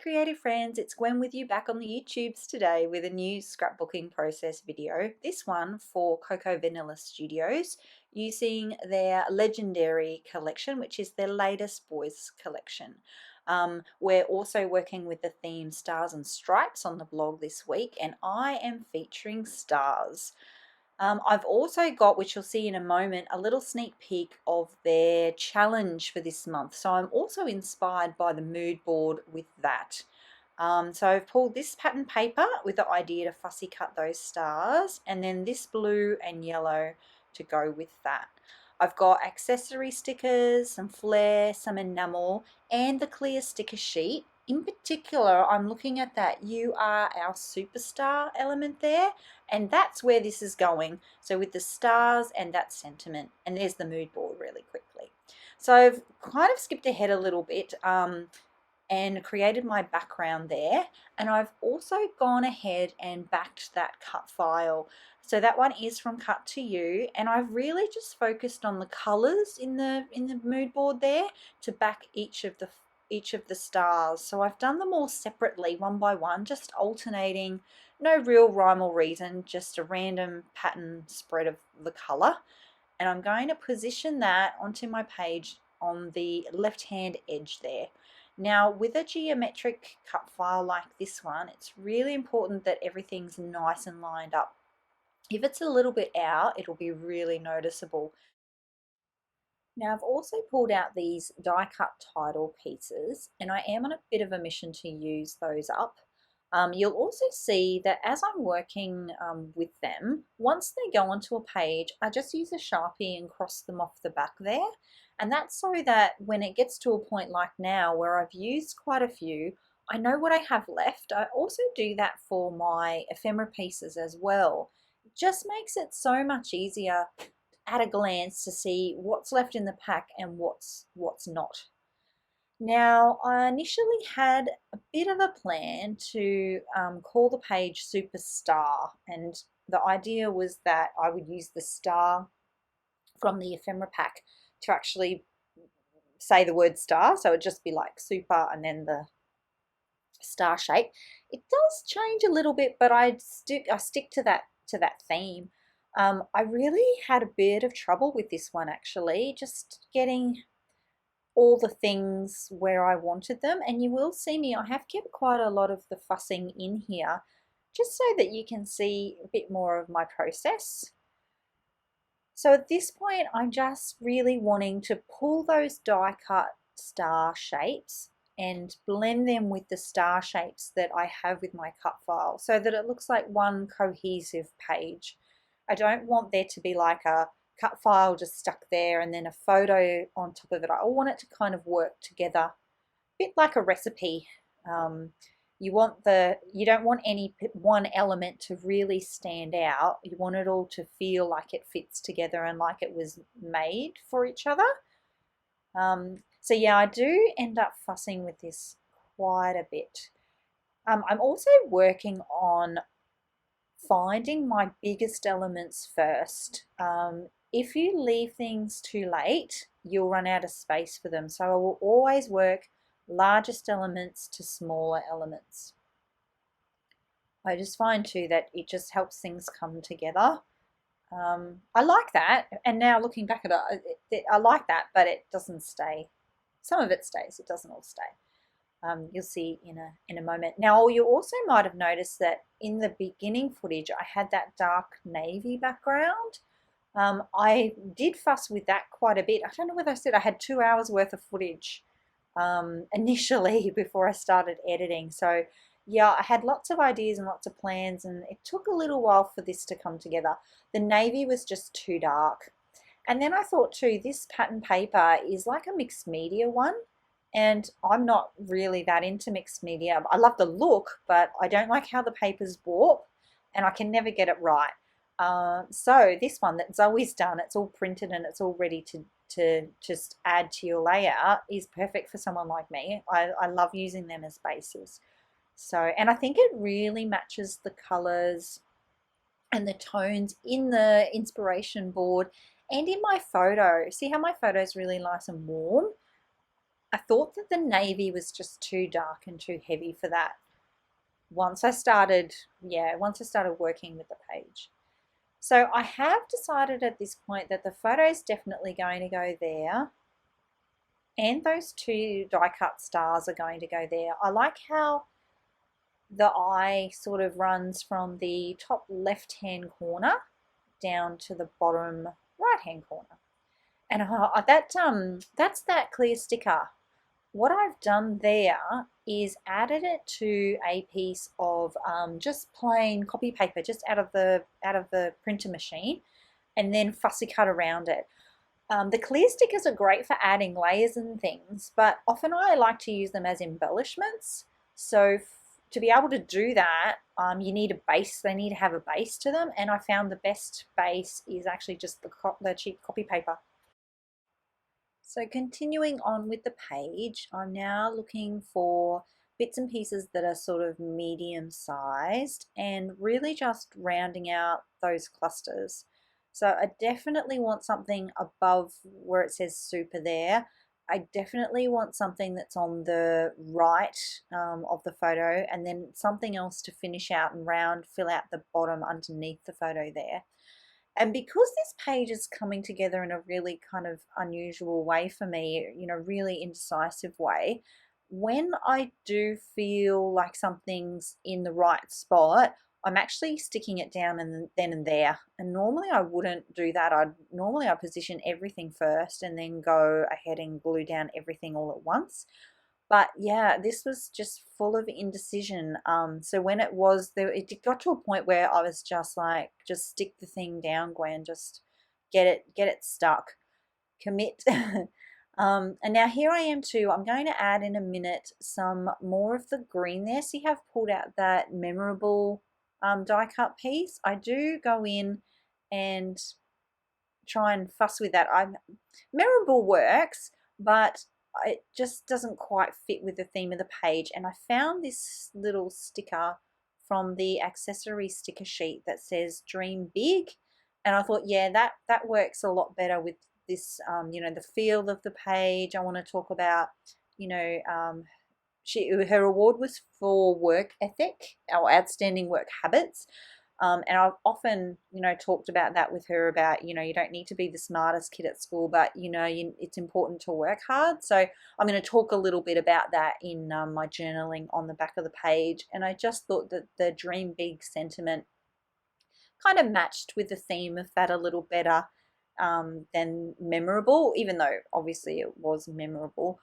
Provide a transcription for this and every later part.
creative friends, it's Gwen with you back on the YouTubes today with a new scrapbooking process video. This one for Cocoa Vanilla Studios using their Legendary collection, which is their latest boys collection. We're also working with the theme Stars and Stripes on the blog this week, and I am featuring stars. I've also got, which you'll see in a moment, a little sneak peek of their challenge for this month. So I'm also inspired by the mood board with that. So I've pulled this pattern paper with the idea to fussy cut those stars, and then this blue and yellow to go with that. I've got accessory stickers, some flair, some enamel, and the clear sticker sheet. In particular, I'm looking at that "You Are Our Superstar" element there, and that's where this is going. So with the stars and that sentiment, and there's the mood board really quickly. So I've kind of skipped ahead a little bit and created my background there, and I've also gone ahead and backed that cut file. So that one is from Cut to You, and I've really just focused on the colors in the mood board there to back each of the stars. So I've done them all separately, one by one, just alternating. No real rhyme or reason, just a random pattern spread of the color. And I'm going to position that onto my page on the left hand edge there. Now, with a geometric cut file like this one, it's really important that everything's nice and lined up. If it's a little bit out, it'll be really noticeable. Now, I've also pulled out these die cut title pieces, and I am on a bit of a mission to use those up. You'll also see that as I'm working with them, once they go onto a page, I just use a Sharpie and cross them off the back there. And that's so that when it gets to a point like now where I've used quite a few, I know what I have left. I also do that for my ephemera pieces as well. It just makes it so much easier at a glance to see what's left in the pack and what's not. Now, I initially had a bit of a plan to call the page Superstar, and the idea was that I would use the star from the ephemera pack to actually say the word star, so it'd just be like super and then the star shape. It does change a little bit, but I stick to that theme. I really had a bit of trouble with this one actually, just getting all the things where I wanted them, and you will see me, I have kept quite a lot of the fussing in here just so that you can see a bit more of my process. So at this point I'm just really wanting to pull those die cut star shapes and blend them with the star shapes that I have with my cut file so that it looks like one cohesive page. I don't want there to be like a cut file just stuck there and then a photo on top of it. I want it to kind of work together, a bit like a recipe. You don't want any one element to really stand out. You want it all to feel like it fits together and like it was made for each other. So yeah, I do end up fussing with this quite a bit. I'm also working on finding my biggest elements first. If you leave things too late, you'll run out of space for them. So I will always work largest elements to smaller elements. I just find too that it just helps things come together. I like that, and now looking back at it, I like that, but it doesn't stay. Some of it stays, it doesn't all stay. You'll see in a moment. Now, you also might have noticed that in the beginning footage, I had that dark navy background. I did fuss with that quite a bit. I don't know whether I said I had 2 hours worth of footage initially before I started editing. So yeah, I had lots of ideas and lots of plans, and it took a little while for this to come together. The navy was just too dark. And then I thought too, this pattern paper is like a mixed media one. And I'm not really that into mixed media. I love the look, but I don't like how the papers warp, and I can never get it right. So this one that Zoe's done, it's all printed and it's all ready to just add to your layout, is perfect for someone like me. I love using them as bases. So, and I think it really matches the colors and the tones in the inspiration board and in my photo. See how my photo is really nice and warm? I thought that the navy was just too dark and too heavy for that once I started, once I started working with the page. So I have decided at this point that the photo is definitely going to go there, and those two die cut stars are going to go there. I like how the eye sort of runs from the top left hand corner down to the bottom right hand corner. And that's that clear sticker. What I've done there is added it to a piece of just plain copy paper, just out of the printer machine, and then fussy cut around it. The clear stickers are great for adding layers and things, but often I like to use them as embellishments. So to be able to do that, you need a base. They need to have a base to them, and I found the best base is actually just the cheap copy paper. So continuing on with the page, I'm now looking for bits and pieces that are sort of medium sized and really just rounding out those clusters. So I definitely want something above where it says super there. I definitely want something that's on the right of the photo, and then something else to finish out and fill out the bottom underneath the photo there. And because this page is coming together in a really kind of unusual way for me, really indecisive way, when I do feel like something's in the right spot, I'm actually sticking it down and then and there. And normally I wouldn't do that. I'd position everything first and then go ahead and glue down everything all at once. But yeah, this was just full of indecision. So when it was there, it got to a point where I was just like, just stick the thing down, Gwen. Just get it stuck. Commit. And now here I am too. I'm going to add in a minute some more of the green there. See how I've pulled out that memorable die cut piece. I do go in and try and fuss with that. Memorable works, but it just doesn't quite fit with the theme of the page. And I found this little sticker from the accessory sticker sheet that says dream big, and I thought, yeah, that works a lot better with this, the feel of the page. I want to talk about, her award was for work ethic or outstanding work habits. And I've often, talked about that with her about, you don't need to be the smartest kid at school, but, it's important to work hard. So I'm going to talk a little bit about that in my journaling on the back of the page. And I just thought that the dream big sentiment kind of matched with the theme of that a little better than memorable, even though obviously it was memorable.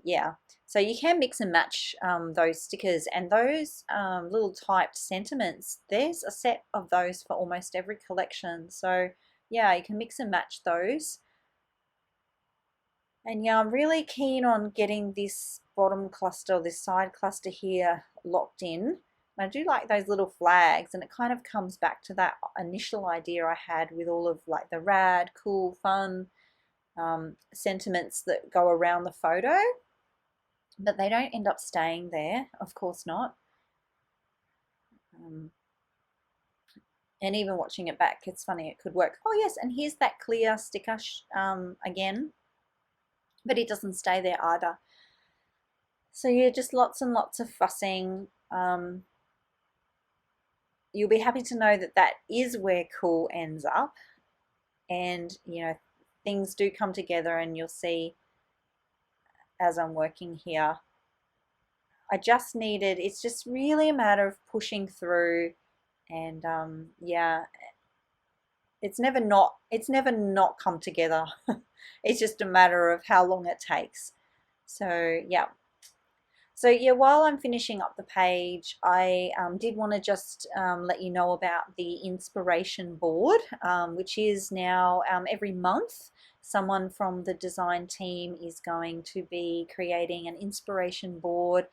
Yeah, so you can mix and match those stickers, and those little typed sentiments, there's a set of those for almost every collection. So yeah, you can mix and match those. And yeah, I'm really keen on getting this bottom cluster, this side cluster here locked in. I do like those little flags, and it kind of comes back to that initial idea I had with all of like the rad, cool, fun sentiments that go around the photo, but they don't end up staying there, of course not. And even watching it back, it's funny, it could work. Oh yes, and here's that clear sticker again, but it doesn't stay there either. So yeah, just lots and lots of fussing. You'll be happy to know that that is where cool ends up, and things do come together, and you'll see as I'm working here. I just needed, it's just really a matter of pushing through, and yeah, it's never not come together. It's just a matter of how long it takes. So yeah. So yeah, while I'm finishing up the page, I did want to just let you know about the inspiration board, which is now every month someone from the design team is going to be creating an inspiration board.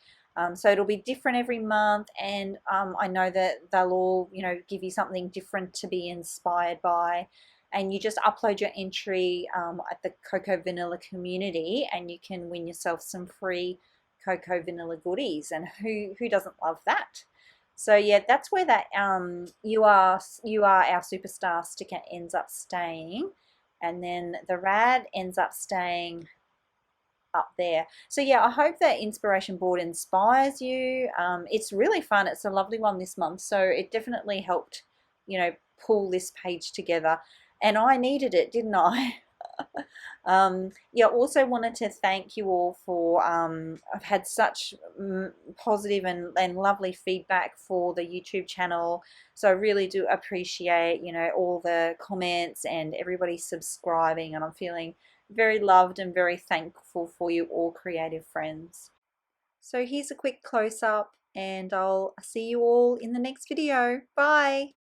So it'll be different every month, and I know that they'll all, give you something different to be inspired by. And you just upload your entry at the Cocoa Vanilla community, and you can win yourself some free Cocoa Vanilla goodies, and who doesn't love that? So yeah, that's where that you are our superstar sticker ends up staying, and then the rad ends up staying up there. So yeah, I hope that inspiration board inspires you. It's really fun. It's a lovely one this month, so it definitely helped, pull this page together. And I needed it, didn't I? Yeah, also wanted to thank you all for, I've had such positive and lovely feedback for the YouTube channel. So I really do appreciate, all the comments and everybody subscribing, and I'm feeling very loved and very thankful for you all creative friends. So here's a quick close up, and I'll see you all in the next video. Bye.